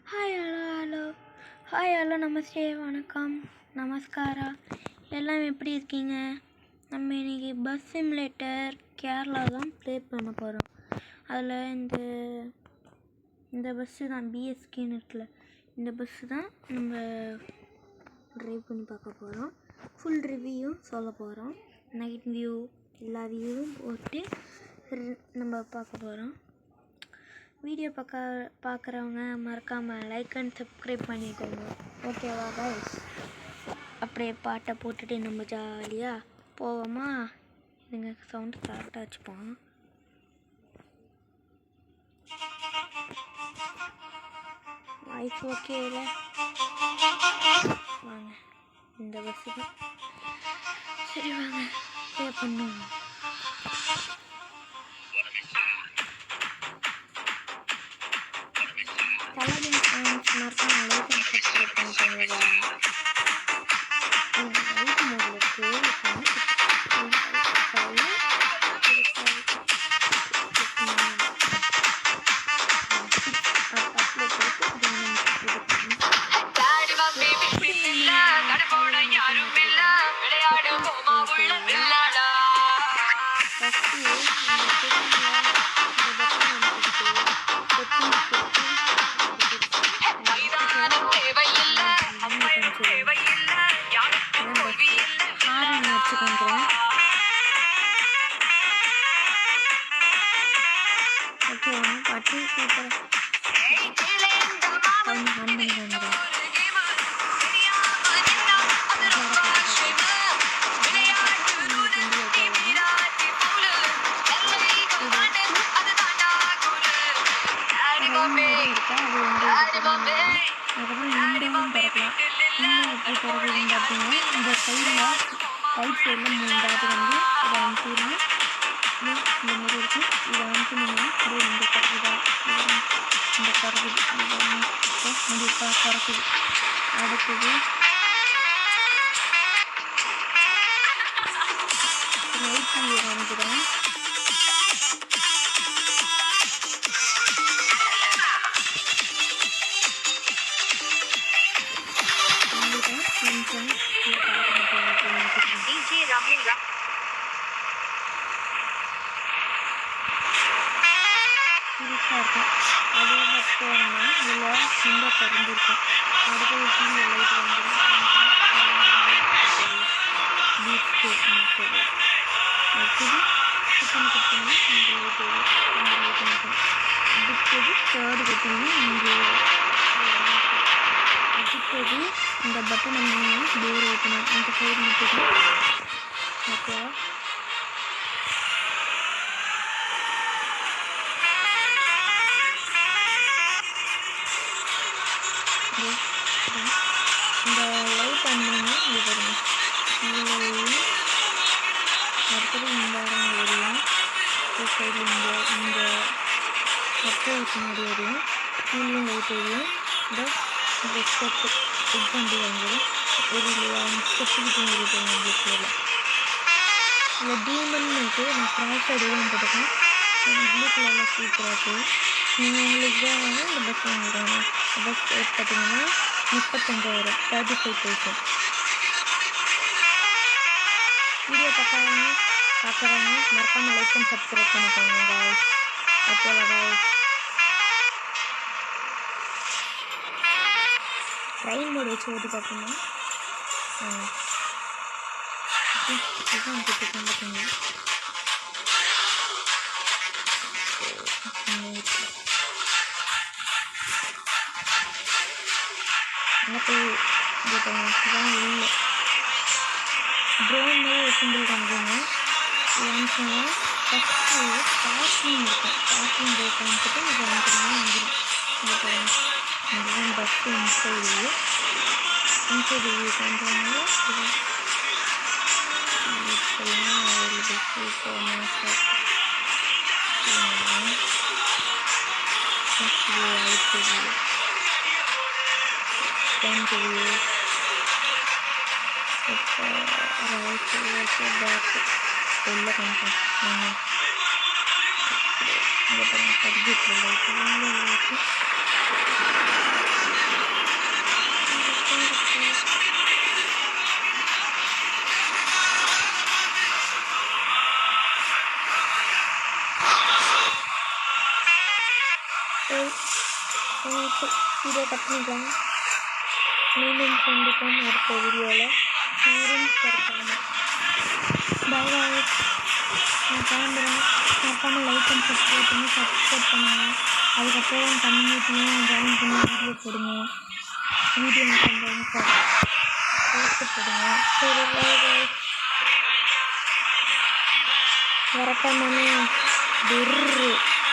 Hi hello நமஸ்தே வணக்கம் நமஸ்காரா எல்லாம் எப்படி இருக்கீங்க? நம்ம இன்றைக்கி பஸ் சிமுலேட்டர் கேரளா தான் ப்ளே பண்ண போகிறோம். அதில் இந்த பஸ்ஸு தான் பிஎஸ்கேன்னு இருக்குல்ல, இந்த பஸ்ஸு தான் நம்ம ட்ரைவ் பண்ணி பார்க்க போகிறோம். ஃபுல் ரிவ்யூ சொல்ல போகிறோம். நைட் வியூ எல்லா வியூவும் போட்டு நம்ம பார்க்க போகிறோம். வீடியோ பார்க்குறவங்க மறக்காமல் லைக் அண்ட் சப்ஸ்கிரைப் பண்ணிக்கோங்க. ஓகேவா கைஸ்? அப்படியே பாட்டை போட்டுட்டு நம்ம ஜாலியாக போவோமா? இதுங்க சவுண்டு கரெக்டாக வச்சுப்போம். வாய்ஸ் ஓகே இல்லை? வாங்க, இந்த பஸ்ஸு தான். சரி வாங்க ப்ளே பண்ணுவோம். தலைவின் ஃபேன்ஸ் மறக்காம லைக் அண்ட் சப்ஸ்கிரைப் பண்ணிக்கோங்க. லைட் மோடில் இருக்குது. பாட்டு சூப்பர். அதுக்கப்புறம் திறக்கலாம். எப்படி திறக்குதுன்னு பார்த்தீங்கன்னா, இந்த சைடில் ரைட் சைடில் 3 டாட் வந்து இதை அனுப்பிடணும். இந்த மாதிரி இருக்கும். இதை அனுப்பினீங்கன்னா அப்படியே இந்த திறக்குது. முடிப்பா திறக்குது. அடுத்தது ரைட் வியூ காமிக்கிறேன். புதுசாக இருக்கும். அதே பஸ்ஸுன்னா இதில் ரொம்ப திறந்துருக்கும். அடுத்தது கீழே லைட் வந்துடும். பீச் ஸ்டேஷன் இருக்குது. அடுத்தது குப்பன் குப்பன்னா இந்த லைட் வரும். இந்த லைட் மட்டும். அடுத்தது தேர்டு குட்டிங்கன்னா இங்கே. அடுத்தது இந்த பட்டன் நம்ம டோர் ஓப்பனும். இந்த சைடு மட்டும். ஓகேவா? இந்த லைட் பண்ணிங்கன்னா இது பாருங்க. இதில் அடுத்தது இந்த இடம் வரையும் சைடில் இந்த பக்கம் முன்னாடி வரையும் கீழேயும் லைட் வரையும். இந்த ஸ்டெப்பு எக்ஸாம்பிள் வந்துடும். ஒரு ஸ்டெப்புக்கிட்ட வருது. இதில் டீமன் இருக்குது. நான் கிராஸ் சைடுலாம் போட்டுக்கேன். ப்ளூ கலரில் சூப்பராக இருக்குது. நீங்கள் உங்களுக்கு தான் இந்த பஸ் வாங்கிடுவாங்க. பஸ் ரேட் பார்த்தீங்கன்னா 35,000, 35,000. வீடியோ பார்க்குறவங்க மறக்காமல் லைக் அண்ட் சப்ஸ்கிரைப் பண்ணிக்கோங்க காய்ஸ். ஓகேவா காய்ஸ்? ட்ரெயின் மோடு வச்சு ஓட்டி பார்க்கணும். பார்த்தீங்க எனக்கு இல்லை. ட்ரோன் மாதிரி சிம்பிள் காமிக்கோங்க. ஏன்னு சொன்னால் ஃபஸ்ட்டு பார்க்கிங் இருக்கும். பார்க்கிங் போய் காமிச்சிட்டு இது வாங்கிக்கலாம் வந்துடும். இது பாருங்கள், இதுதான் பஸ்ஸு இன்சைடு வியூ காமிக்கிறாங்க. front view, right view, back, அதை பாருங்கள் பப்ஜெட்டில் லைட்டு உள்ள லைட்டு வீடியோ கட் பண்ணிக்கலாம். மீண்டும் சந்திப்போம் அடுத்த வீடியோவில். சீரும் சிறப்பாக பாய் பாய். நான் கிளம்புறேன். மறக்காமல் லைக் அண்ட் சப்ஸ்கிரைப் பண்ணி சப்ஸ்கிரைப் பண்ணுங்கள். அதுக்கப்புறம் கம்யூனிட்டியும் ஜாயின் பண்ணி வீடியோ போடுங்க. வீடியோ பண்ணுறவங்க போஸ்ட்டு போடுங்க. சரி பாய் பாய். வரட்டமான